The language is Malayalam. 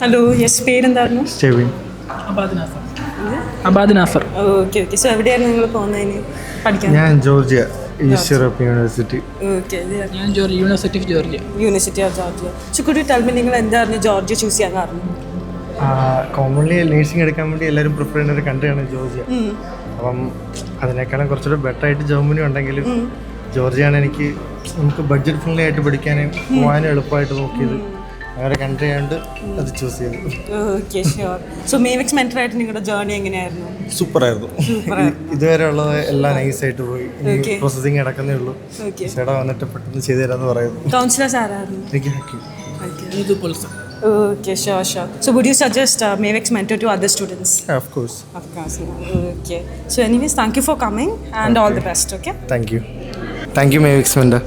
ഹലോ, യെസ്, പേരെന്തായിരുന്നു? Stevin. Abad Nafar. Okay okay. So എവിടെയായിരുന്നു നിങ്ങൾ പോകുന്നതിന് പഠിക്കാൻ? ഞാൻ Georgia East European University. Okay. ഞാൻ University of Georgia. University of Georgia. So could you tell me, നിങ്ങൾ എന്തായിരുന്നു ജോർജിയ ചൂസ് ചെയ്യാൻ കാരണം? കോമൺലി നേഴ്സിംഗ് എടുക്കാൻ വേണ്ടി എല്ലാവരും പ്രിഫർ ചെയ്യുന്ന ഒരു കൺട്രിയാണ് ജോർജിയ. അപ്പം അതിനേക്കാളും കുറച്ചുകൂടെ ബെറ്റർ ആയിട്ട് ജർമ്മനി ഉണ്ടെങ്കിലും ജോർജിയാണ് എനിക്ക് നമുക്ക് ബഡ്ജറ്റ് ഫ്രണ്ട്ലി ആയിട്ട് പഠിക്കാനും പോകാനും എളുപ്പമായിട്ട് നോക്കിയത്. അങ്ങനെ കൺട്രി ആയതുകൊണ്ട് അത് ചൂസ് ചെയ്തു. Okay, sure. സോ മേവിക്സ് മെന്റർ ആയിട്ട് നിങ്ങളുടെ ജേർണി എങ്ങനെയായിരുന്നു? സൂപ്പറായിരുന്നു. ഇതുവരെ ഉള്ളത് എല്ലാം നൈസായിട്ട് പോയി. പ്രോസസ്സിങ് നടക്കുന്നേ ഉള്ളൂ. ചേട്ടാ വന്നിട്ട് പെട്ടെന്ന് ചെയ്തു തരാമെന്ന് പറയുന്നു. കൗൺസിലേഴ്സ് ആരായിരുന്നു? എനിക്ക് ഹാക്കി. Okay, sure. So would you suggest Mavix mentor to other students? Yeah, of course. Of course. Okay. So anyways, thank you for coming and all the best, okay? Thank you. Thank you, Mavix mentor.